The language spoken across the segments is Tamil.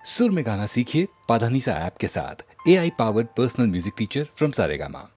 सुर में गाना सीखिए पाधानीसा ऐप के साथ। AI powered personal music teacher from Saregama.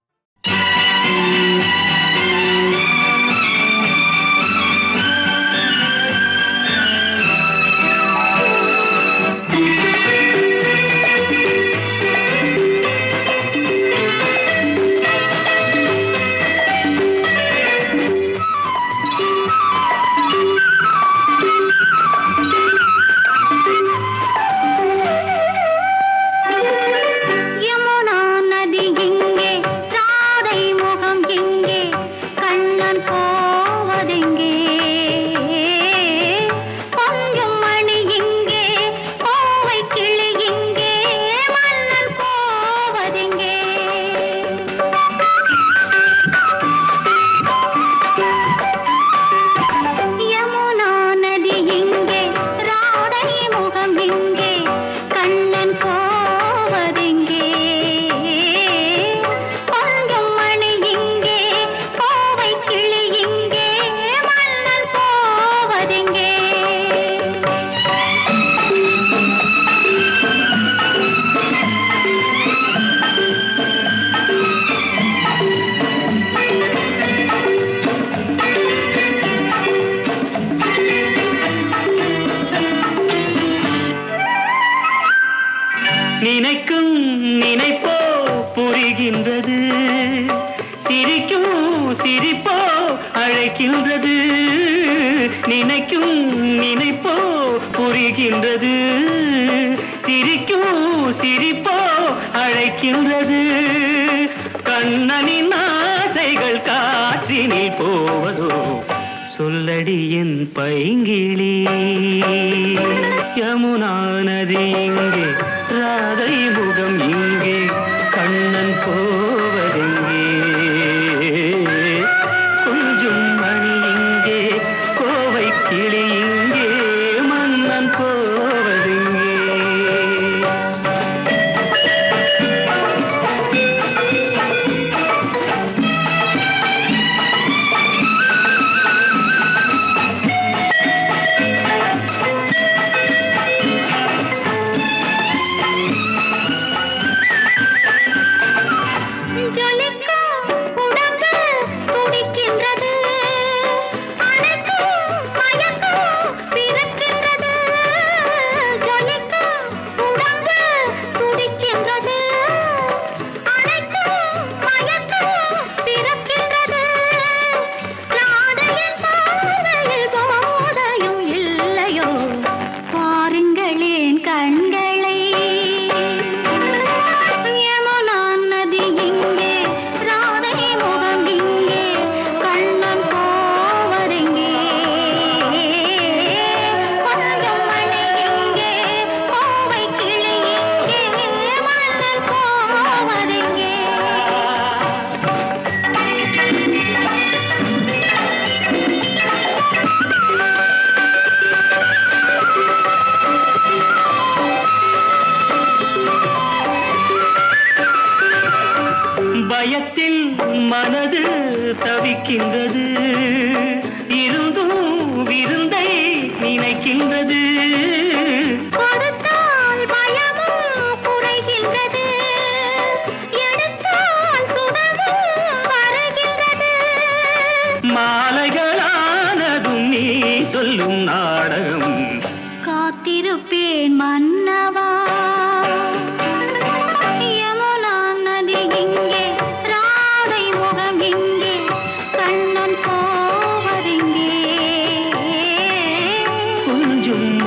நினைக்கும் நினைப்போ புரிகின்றது, சிரிக்கும் சிரிப்போ அழைக்கின்றது. நினைக்கும் நினைப்போ புரிகின்றது, சிரிக்கும் சிரிப்போ அழைக்கின்றது. கண்ணனின் ஆசைகள் காற்றினில் போவதோ, சொல்லடி என் பைங்கிளி. யமுனா நதி இங்கே, ராதை முகம் இங்கே, கண்ணன் போவதெங்கே. கொஞ்சம் மணி இங்கே, கோவை கிளி இங்கே, மன்னன் போவதெங்கே. பயத்தில் மனது தவிக்கின்றது, இருந்தும் விருந்தை நினைக்கின்றது. கொடுத்தால் பயமும் குறைகின்றது, எடுத்தால் சுகமும் வருகின்றது. மாலைகளானதும் நீ சொல்லும் நாடகம், காத்திருப்பேன் மன்னவா. கொஞ்சம்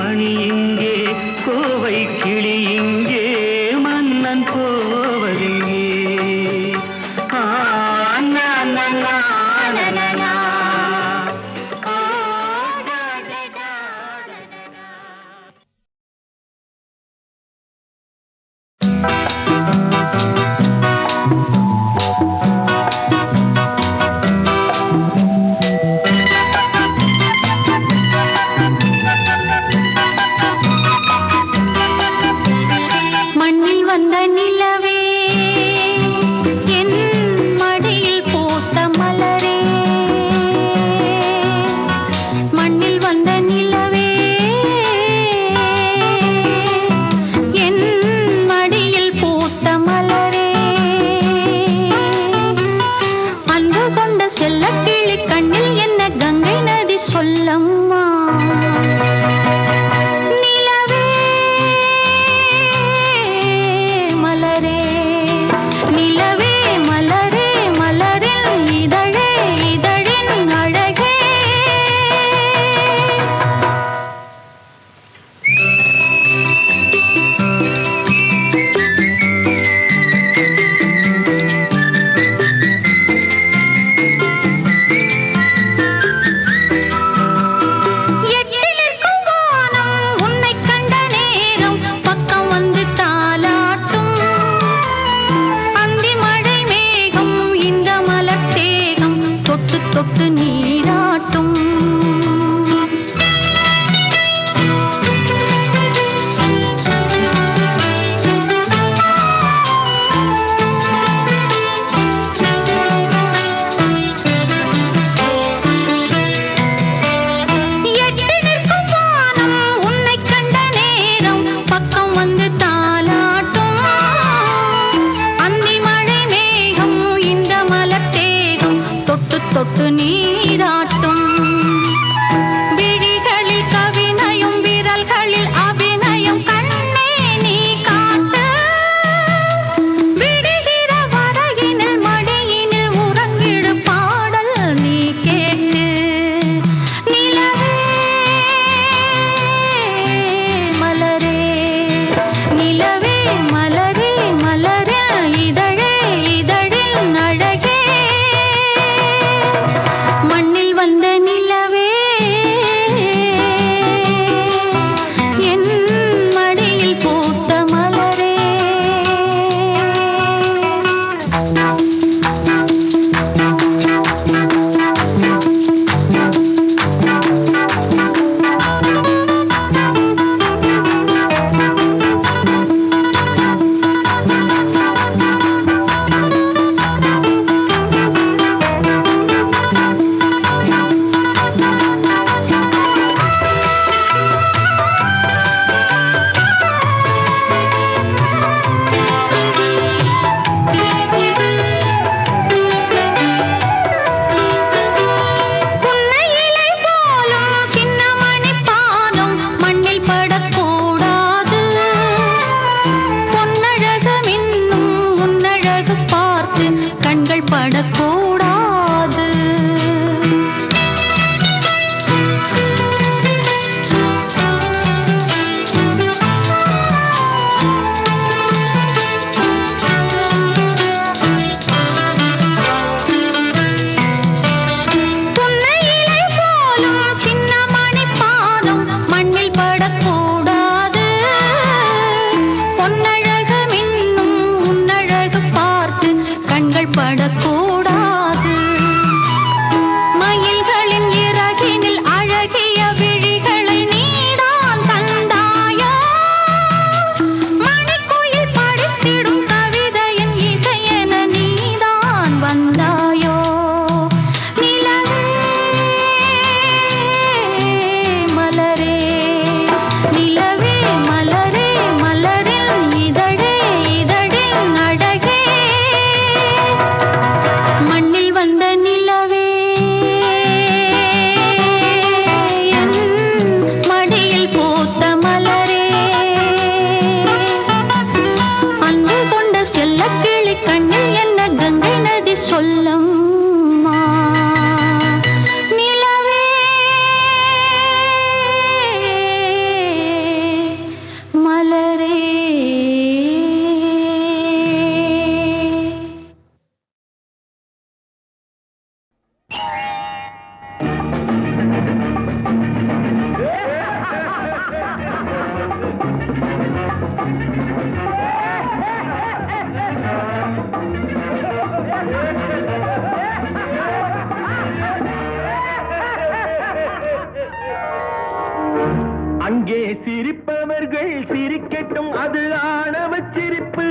சிரிக்கட்டும் அது ஆணவ சிரிப்பு,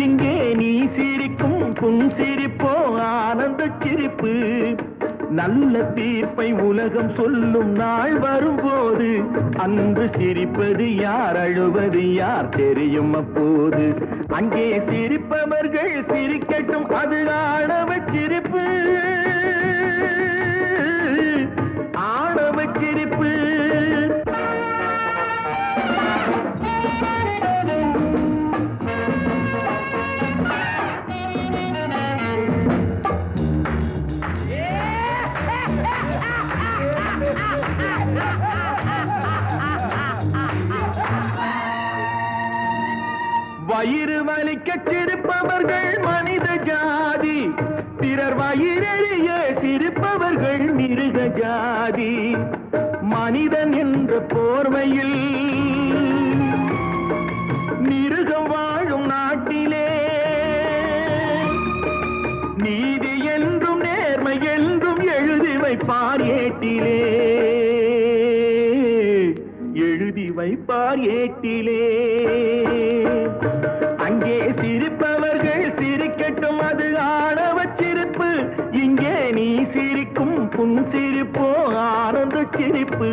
இங்கே நீ சிரிக்கும் புன் சிரிப்போ ஆனந்த சிரிப்பு. நல்ல தீர்ப்பை உலகம் சொல்லும் நாள் வரும்போது, அன்று சிரிப்பது யார் அழுவது யார் தெரியும் அப்போது. அங்கே சிரிப்பவர்கள் சிரிக்கட்டும் அது ஆணவ சிரிப்பு, ஆணவ சிரிப்பு. வயிறு வலிக்க சிரிப்பவர்கள் மனித ஜாதி, பிறர் வயிறெறிய சிரிப்பவர்கள் மிருக ஜாதி. மனிதன் என்ற போர்வையில் மிருகம் வாழும் நாட்டிலே, நீதி என்றும் நேர்மை என்றும் எழுதி வைப்பார் ஏட்டிலே, எழுதி வைப்பார் ஏட்டிலே. அங்கே சிரிப்பவர்கள் சிரிக்கட்டும் அது ஆணவ சிரிப்பு, இங்கே நீ சிரிக்கும் புன் சிரிப்போ ஆனந்த சிரிப்பு.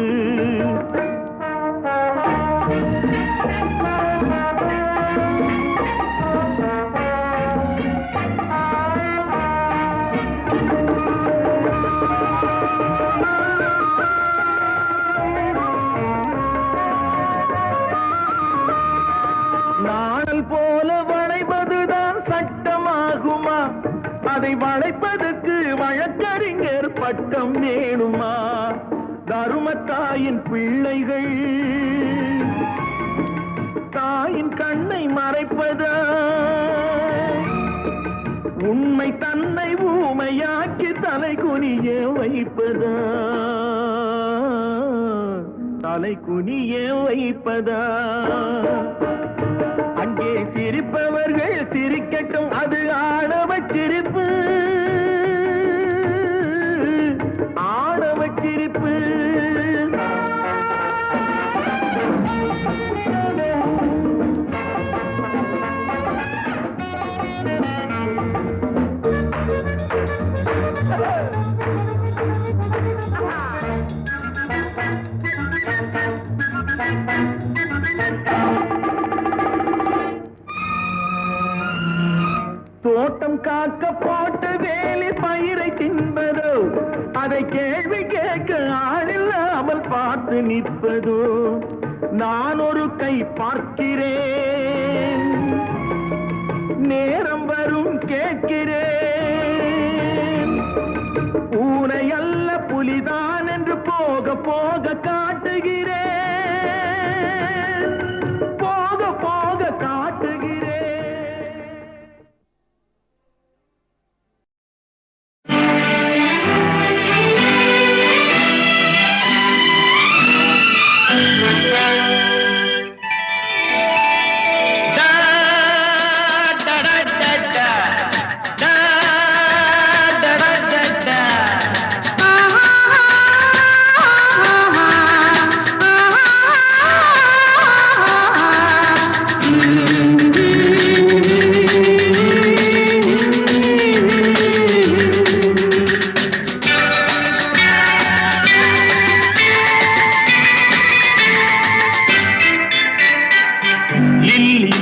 நாணல் போல வளைவதுதான் சட்டமாகுமா, அதை வளைப்பதற்கு வழக்கறிஞர் பட்டம் வேணுமா? தருமத்தாயின் பிள்ளைகள் தாயின் கண்ணை மறைப்பதா, உண்மை தன்னை ஊமையாக்கி தலை குனிய வைப்பதா, தலை குனிய வைப்பதா? அங்கே சிரிப்பவர்கள் சிரிக்கட்டும் அது ஆணவ சிரிப்பு, ஆணவ சிரிப்பு. தோட்டம் காக்க போட்ட வேலி பயிரை தின்பதோ, அதை கேள்வி கேட்க ஆளில்லாமல் பார்த்து நிற்பதோ? நான் ஒரு கை பார்க்கிறேன், நேரம் வரும் கேட்கிறேன். பூனை அல்ல புலிதான் என்று போக போக காட்டுகிறேன், போக போக காட்டுகிறேன்.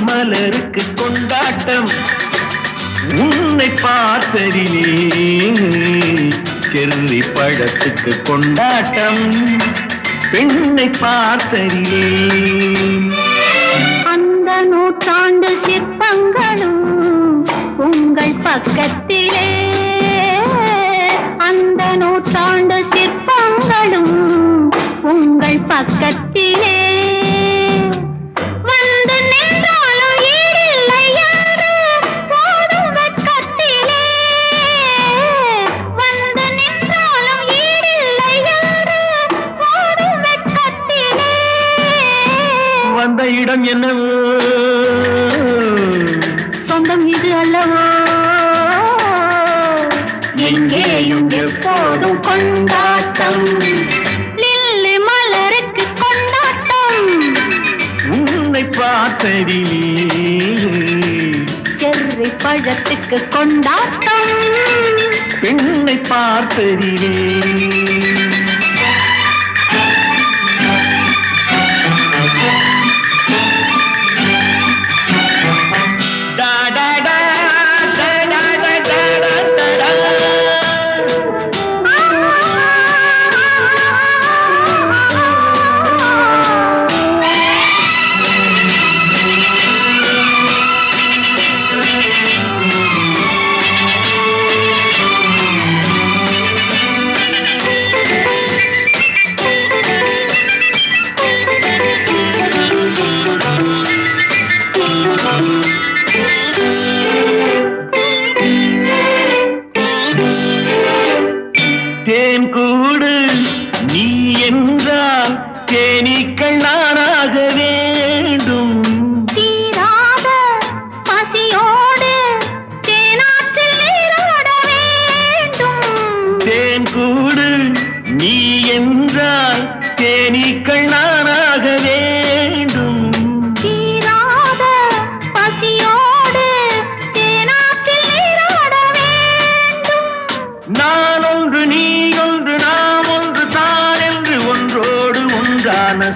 மலருக்கு கொண்டாட்டம் உன்னை பார்த்ததிலே, செர்ரி பழத்துக்கு கொண்டாட்டம் பெண்ணை பார்த்ததிலே. அந்த நூற்றாண்டு சிற்பங்களும் உங்கள் பக்கத்திலே, அந்த நூற்றாண்டு சிற்பங்களும் உங்கள் பக்கத்திலே. வந்த இடம் என்னவோ, சொந்தம் இது அல்லவோ? எங்கேயும் எப்போதும் கொண்டாட்டம், லில்லி மலருக்கு கொண்டாட்டம் உன்னை பார்த்ததிலே செர்ரி பழத்துக்கு கொண்டாட்டம் பெண்ணை பார்த்ததிலே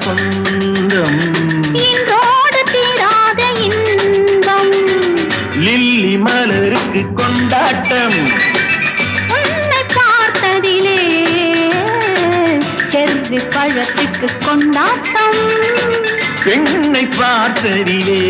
சொந்தம் இன்றோடு தீராத இன்பம் லில்லி மலருக்கு கொண்டாட்டம் உன்னை பார்த்ததிலே செர்ரி பழத்துக்கு கொண்டாட்டம் பெண்ணை பார்த்ததிலே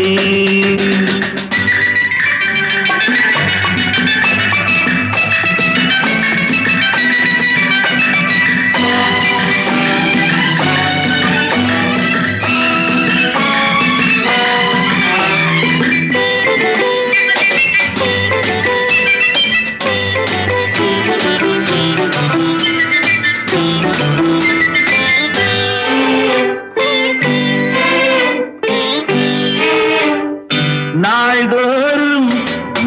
நாள்தோறும்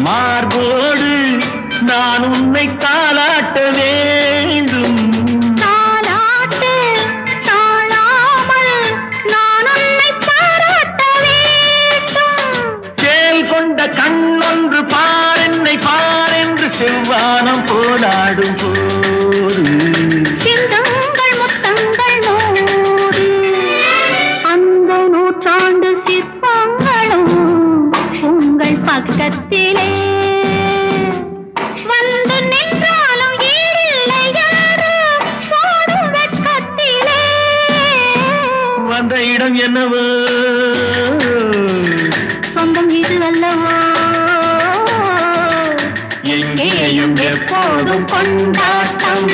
மார்போடு நான் உன்னை தாலாட்ட வேண்டும் தாலாட்டு தாழாமல் நான் உன்னை பாராட்ட வேண்டும் சேல் கொண்ட கண்ணொன்று பாரென்னை பாரென்று செவ்வானம் போலாடும் போது சிந்தங்கள் முத்தங்கள் நூறு அந்த நூற்றாண்டு சிற்பங்களும் உங்கள் பக்கத்திலே வந்து நின்றாலும் ஈரில்லை யாரு போடும் வெட்கத்திலே வந்த இடம் என்னவோ சொந்தம் இது அல்லவோ எங்கேயும் எப்போதும் கொண்டாட்டம்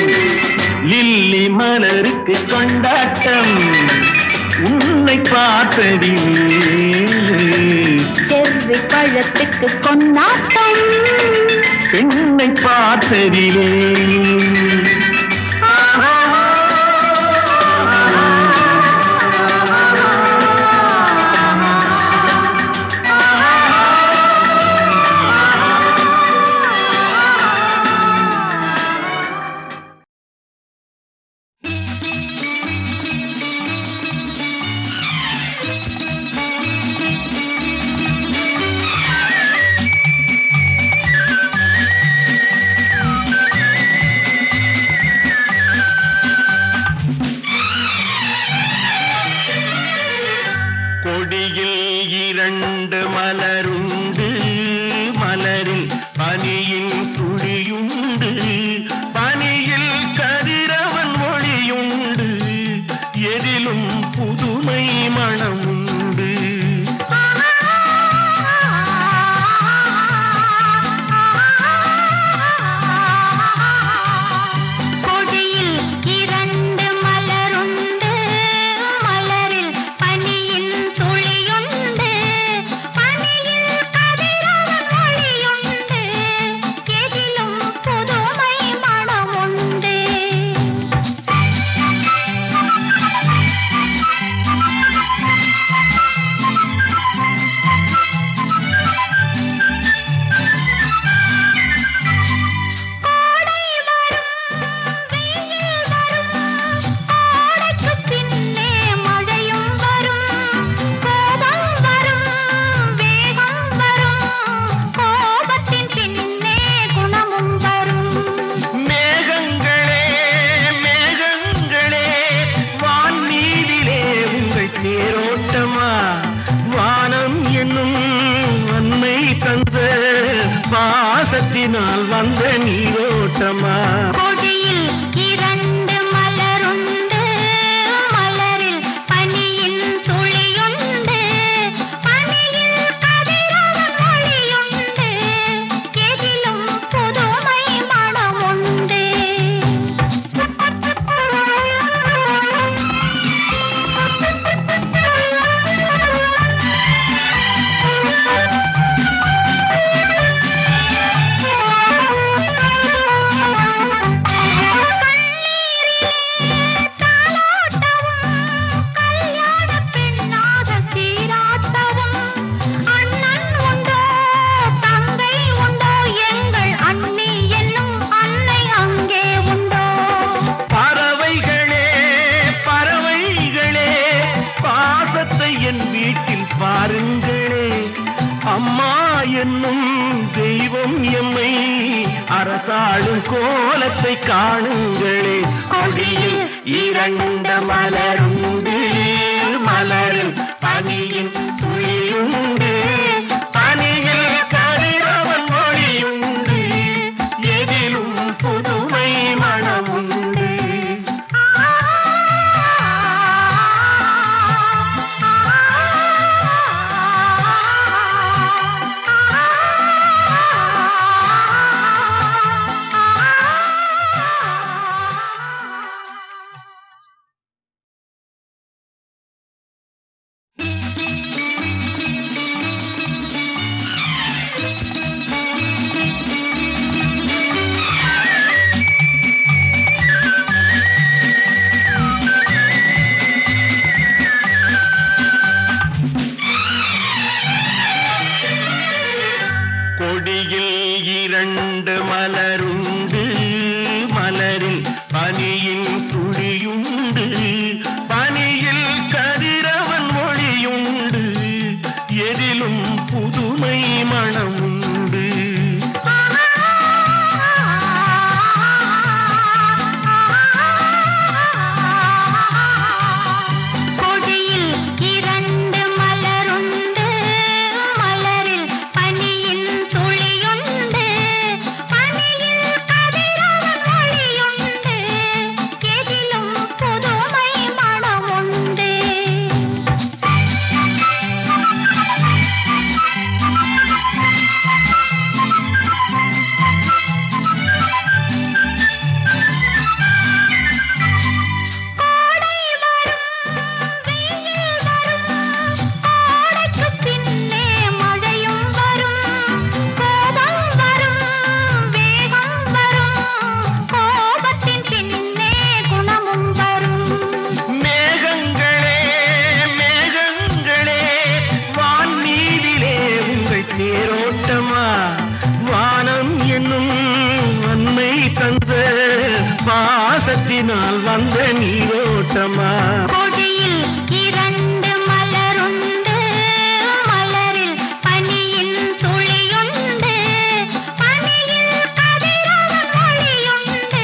லில்லி மலருக்கு கொண்டாட்டம் உன்னை பார்த்ததிலே செர்ரி பழத்துக்கு கொண்டாட்டம் பெண்ணை பார்த்ததிலே கொடியில் இரண்டு மலருண்டு மலரில் பனியின் துளியுண்டு பனியில் கதிரவன் ஒளியுண்டு எதிலும் புதுமை மணமுண்டு கொடியில் இரண்டு மலருண்டு மலரில் பனியின் துளியுண்டு பனியில் அன்னை தந்த பாசத்தினால் வந்த நீரோட்டமா கொடியில் இரண்டு மலருண்டு மலரில் பனியின் துளியுண்டு பனியில் கதிரவன் ஒளியுண்டு எதிலும் புதுமை மணமுண்டு என் வீட்டில் பாருங்களே அம்மா என்னும் தெய்வம் எம்மை அரசாளும் கோலத்தை காணுங்களே கொடியில் இரண்டு மலருண்டு மலரில் பனியின் துளியுண்டு பனியில் கதிரவன் ஒளியுண்டு எதிலும் புதுமை மணமுண்டு கொடியில் இரண்டு மலருண்டு மலரில் பனியின் துளியுண்டு பனியில் கதிரவன் ஒளியுண்டு எதிலும் புதுமை மணமுண்டு கொடியில் இரண்டு மலருண்டு மலரில் பனியின் துளியுண்டு பனியில் கதிரவன் ஒளியுண்டு எதிலும் புதுமை மணமுண்டு கோடை வரும் வெயில் வரும் கோடைக்கு பின்னே மழையும் வரும் கோபம் வரும் வேகம் வரும் கோபத்தின் பின்னே குணமும் வரும் மேகங்களே மேகங்களே வான் மீதிலே உங்கள் தேரோட்டமா வானம் என்னும் அன்னை தந்த பாசத்தினால் வந்த நீரோட்டமா கொடியில் இரண்டு மலருண்டு மலரில் பனியின் துளியுண்டு பனியில் கதிரவன் ஒளியுண்டு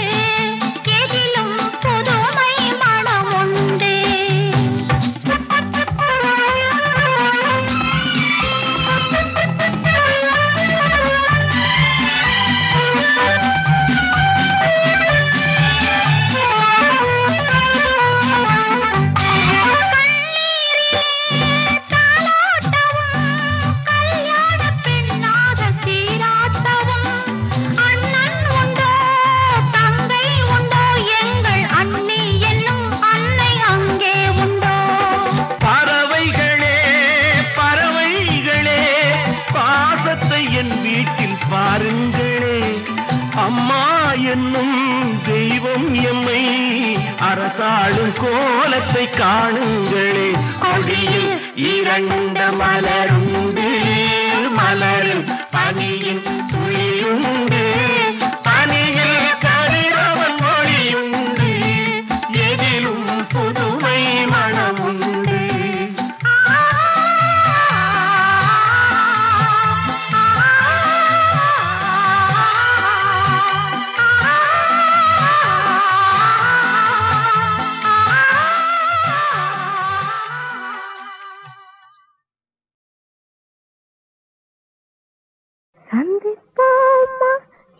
எதிலும் புதுமை மணமுண்டு என் வீட்டில் பாருங்களே அம்மா என்னும் தெய்வம் எம்மை அரசாளும் கோலத்தை காணுங்களே கொடியில் இரண்டு மலருண்டு மலரில் பனியின் துளியுண்டு பனியில் கதிரவன் ஒளியுண்டு எதிலும் புதுமை மணமுண்டு சந்திப்போமா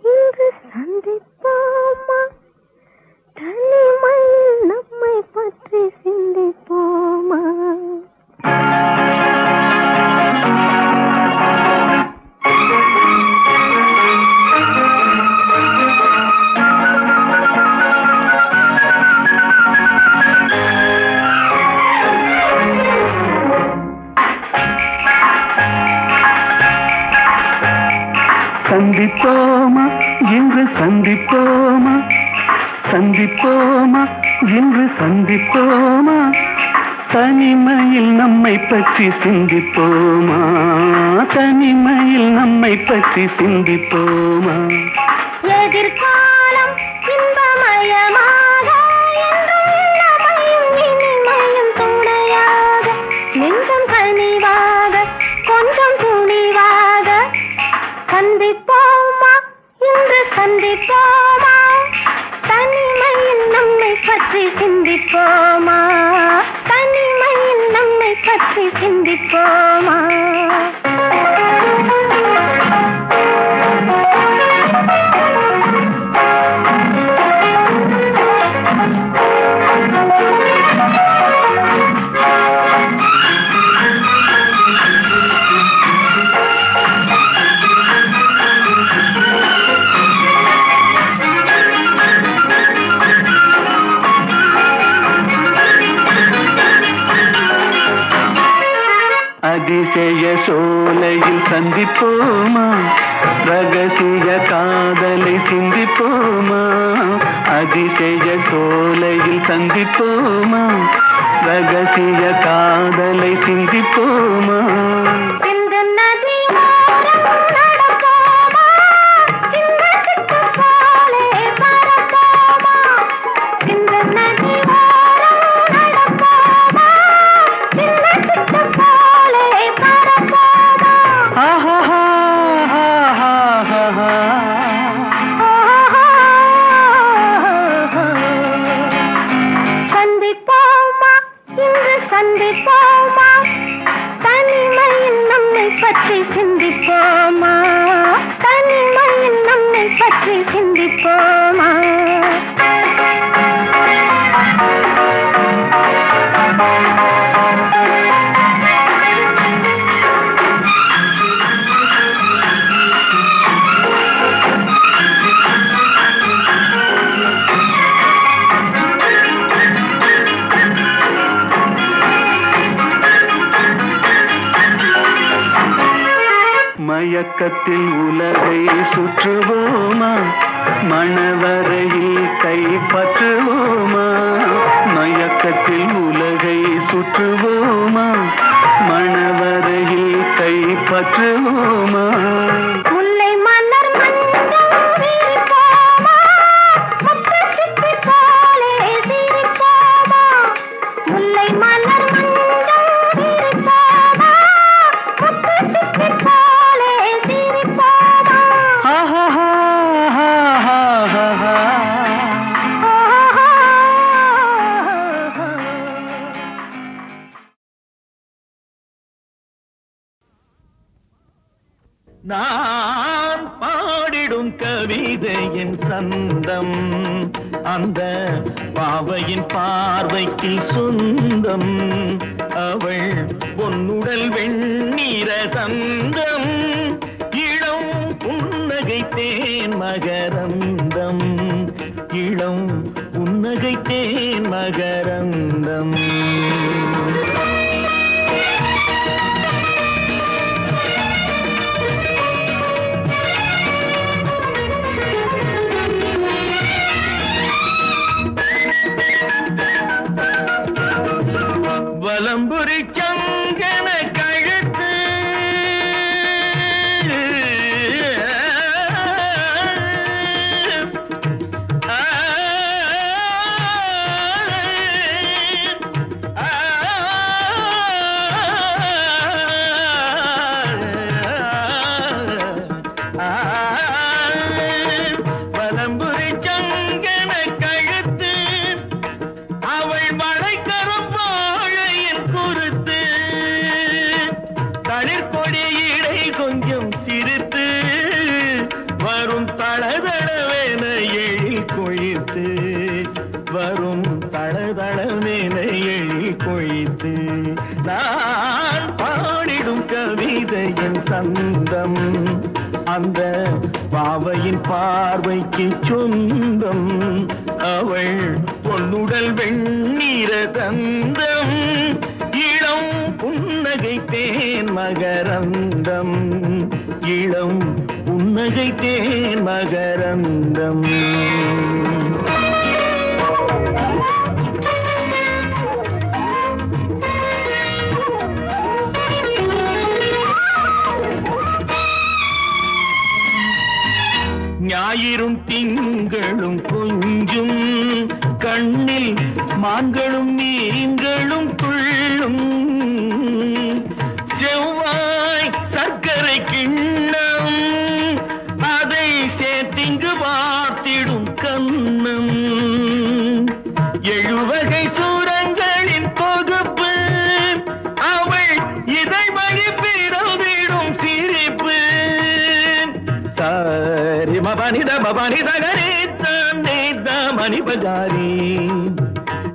இன்று சந்திப்போமா தனிமையில் நம்மை பற்றி சிந்திப்போமா சந்திப்போமா இன்று சந்திப்போமா சந்திப்போமா இன்று சந்திப்போமா தனிமையில் நம்மை பற்றி சிந்திப்போமா தனிமையில் நம்மை பற்றி சிந்திப்போமா எதிர்காலம் இன்பமயமாக என்றும் இளமையும் இனிமையும் துணையாக நெஞ்சம் கனிவாக கொஞ்சம் துணிவாக சந்திப்போமா இன்று சந்திப்போமா தனிமையில் நம்மை பற்றி சிந்திப்போமா தனிமையில் நம்மை பற்றி சிந்திப்போமா அதிசய சோலையில் சந்திப்போமா ரகசிய காதலை சிந்திப்போமா அதிசய சோலையில் சந்திப்போமா ரகசிய காதலை சிந்திப்போமா சந்திப்போமா தனிமையில் நம்மை பற்றி சிந்திப்போமா தனிமையில் நம்மை பற்றி சிந்திப்போமா மயக்கத்தில் உலகை சுற்றுவோமா மணவரையில் கைப்பற்றுவோமா மயக்கத்தில் உலகை சுற்றுவோமா மணவரையில் கைப்பற்றுவோமா முல்லை மலர் மஞ்சள் விரிப்போமா முத்துச்சிப்பி போலே சிரிப்போமா முல்லை மலர் மஞ்சள் விரிப்போமா முத்துச்சிப்பி போலே சிரிப்போமா நான் பாடிடும் கவிதையின் சந்தம் அந்த பாவையின் பார்வைக்கு சொந்தம் அவள் பொன்னுடல் வெண்ணீர தந்தம் இளம் புன்னகை தேன் மகரந்தம் இளம் புன்னகை தேன் மகரந்தம் வலம்புரி சங்கன கழுத்து என் சந்தம் அந்த பாவையின் பார்வைக்கு சொந்தம் அவள் பொன்னுடல் வெண்ணீர தந்தம் இளம் புன்னகை தேன் மகரந்தம் இளம் புன்னகை தேன் மகரந்தம் ஞாயிறும் திங்களும் கொஞ்சும் கண்ணில் மான்களும் மீன்களும் துள்ளும் செவ்வாய் சர்க்கரை கிண்ணம் அதை சேர்த்திங்கு பார்த்திடும் கண்ணம் எழுவகை சூரங்களின் தொகுப்பு அவள் இதை மகிழ்ப்பிடும் சிரிப்பு சாரி மபனித மபனித கரித்த மணி பஜாரி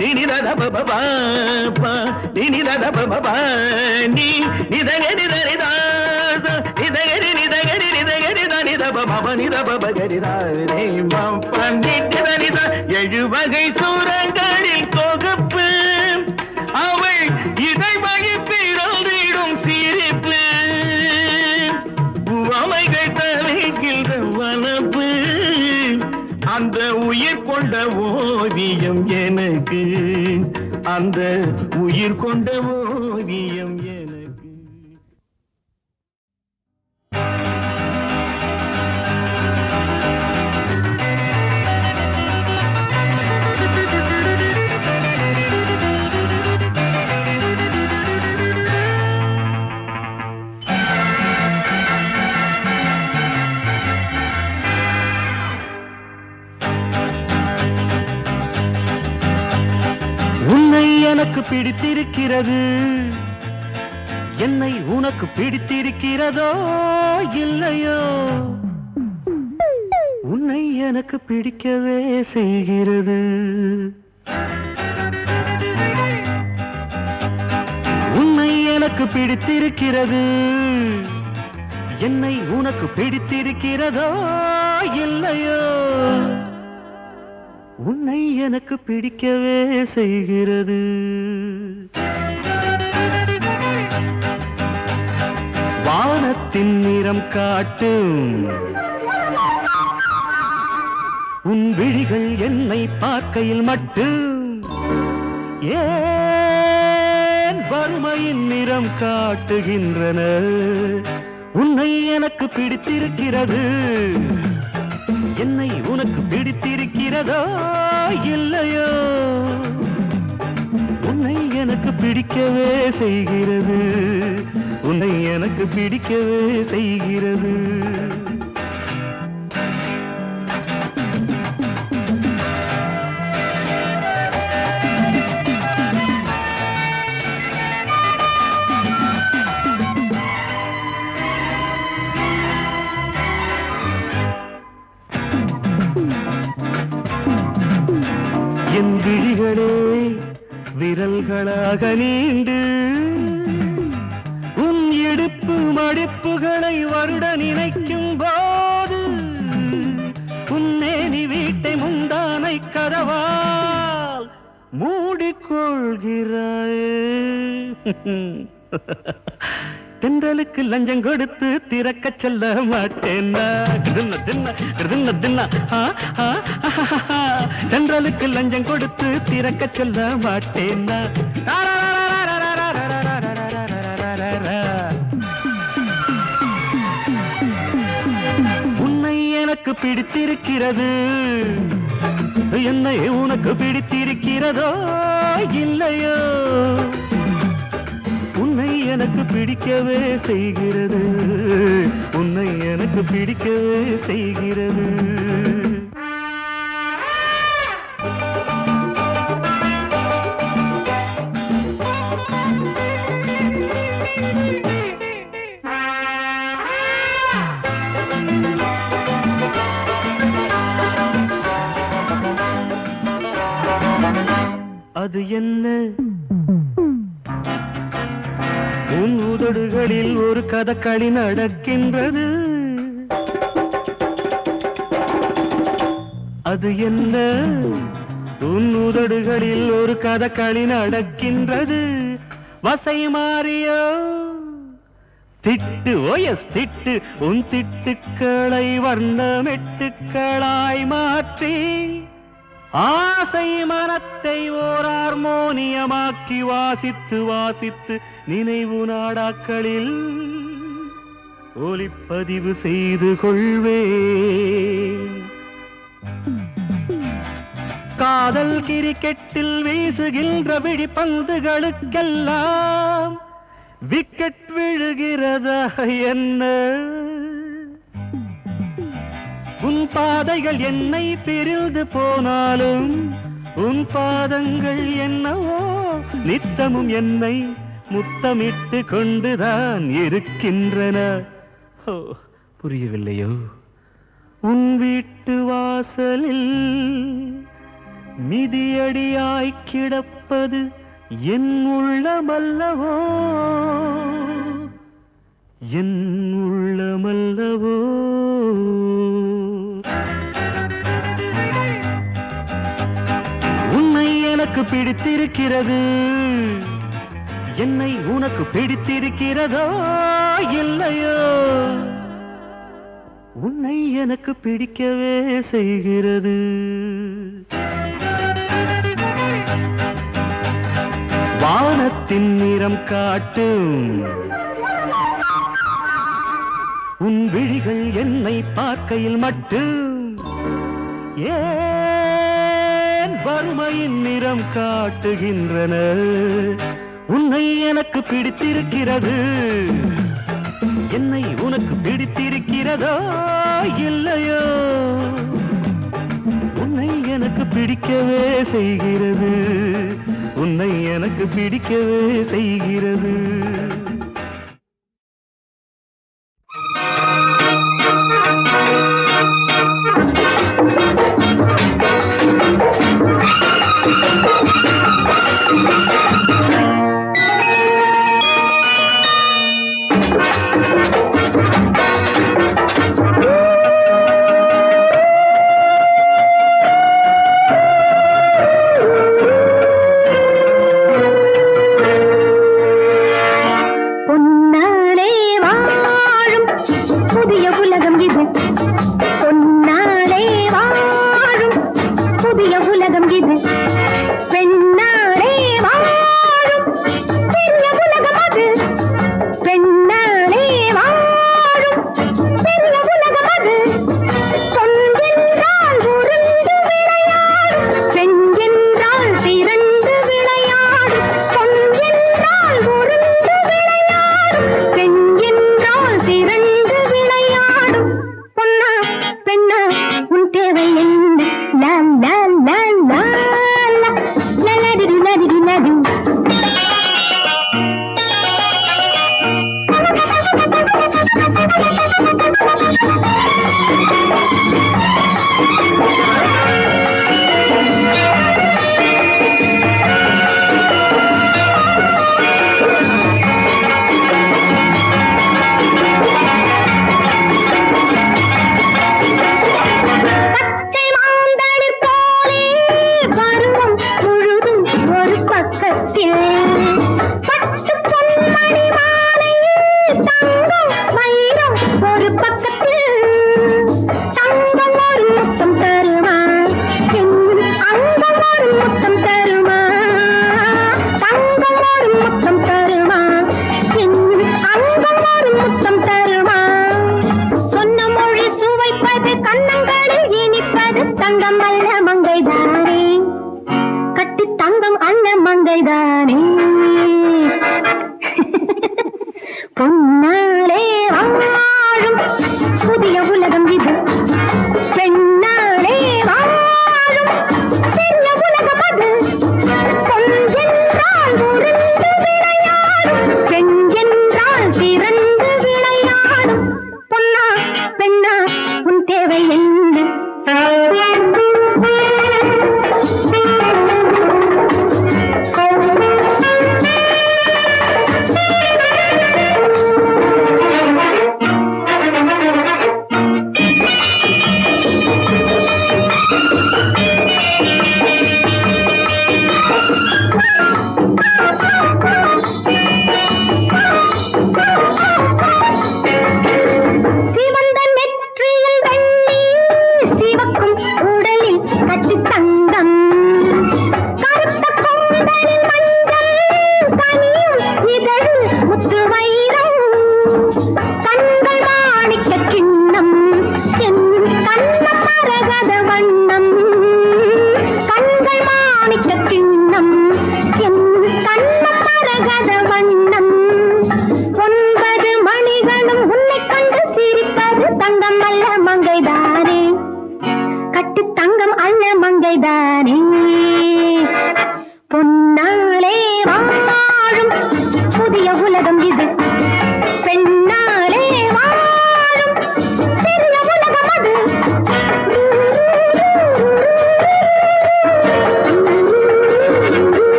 நித பபா நித பபா நீ நிதகரி தரிதா நிதகரி நிதகரி நிதகரி தனித பபா நித பபகரிதா ரே பண்டித எழுவகை சூரங்களில் தொகுப்பு அவள் இதை மகிழ்ப்பிடும் சிரிப்பு உவமைகள் தவிக்கின்ற வனப்பு அந்த உயிர் கொண்ட ஓவியம் எனக்கு அந்த உயிர் கொண்ட ஓவியம் எனக்கு உன்னை எனக்கு பிடித்திருக்கிறது என்னை உனக்கு பிடித்திருக்கிறதோ இல்லையோ உன்னை எனக்கு பிடிக்கவே செய்கிறது உன்னை எனக்கு பிடித்திருக்கிறது என்னை உனக்கு பிடித்திருக்கிறதோ இல்லையோ உன்னை எனக்கு பிடிக்கவே செய்கிறது வானத்தின் நிறம் காட்டும் உன் விழிகள் என்னை பார்க்கையில் மட்டும் ஏன் வறுமையின் நிறம் காட்டுகின்றன உன்னை எனக்கு பிடித்திருக்கிறது என்னை உனக்கு பிடித்திருக்கிறதோ இல்லையோ உன்னை எனக்கு பிடிக்கவே செய்கிறது உன்னை எனக்கு பிடிக்கவே செய்கிறது என் விழிகளே விரல்களாக நீண்டு உன் இடுப்பு மடிப்புகளை வருட நினைக்கும் போது உன்னேனி வீட்டை முந்தானை கதவால் மூடிக்கொள்கிறாயே தென்றலுக்கு லஞ்சம் கொடுத்து திறக்க சொல்ல மாட்டேன் தென்றலுக்கு லஞ்சம் கொடுத்து திறக்க சொல்ல மாட்டேன் உன்னை எனக்கு பிடித்திருக்கிறது என்னை உனக்கு பிடித்திருக்கிறதோ இல்லையோ உன்னை எனக்கு பிடிக்கவே செய்கிறது உன்னை எனக்கு பிடிக்கவே செய்கிறது அது என்ன உன் உதடுகள் உதடுகளில் ஒரு கதகளி நடக்கின்றது. அது என்ன? உன் உதடுகளில் ஒரு கதகளி நடக்கின்றது. வசை மாறியோ திட்டு ஓயஸ் திட்டு உன் திட்டுக்களை வர்ணமெட்டுக்களாய் மாற்றி ஆசை மனத்தை ஓர் ஹார்மோனியமாக்கி வாசித்து வாசித்து நினைவு நாடாக்களில் ஒலிப்பதிவு செய்து கொள்வேன். காதல் கிரிக்கெட்டில் வீசுகின்ற விழிப்பந்துகளுக்கெல்லாம் விக்கெட் விழுகிறதா என்ன? உன் பாதைகள் என்னை பிரிந்து போனாலும் உன் பாதங்கள் என்னவோ நித்தமும் என்னை முத்தமிட்டு கொண்டுதான் இருக்கின்றன. புரியவில்லையோ? உன் வீட்டு வாசலில் மிதியடியாய் கிடப்பது என் உள்ளமல்லவோ, என் உள்ளமல்லவோ. உன்னை எனக்கு பிடித்திருக்கிறது, என்னை உனக்கு பிடித்திருக்கிறதோ இல்லையோ? உன்னை எனக்கு பிடிக்கவே செய்கிறது. வானத்தின் நிறம் காட்டும் உன் விழிகள் என்னை பார்க்கையில் மட்டும் ஏன் வறுமையின் நிறம் காட்டுகின்றன? உன்னை எனக்கு பிடித்திருக்கிறது, என்னை உனக்கு பிடித்திருக்கிறதோ இல்லையோ? உன்னை எனக்கு பிடிக்கவே செய்கிறது, உன்னை எனக்கு பிடிக்கவே செய்கிறது.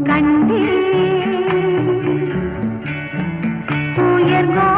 கண்டே உயர்கோ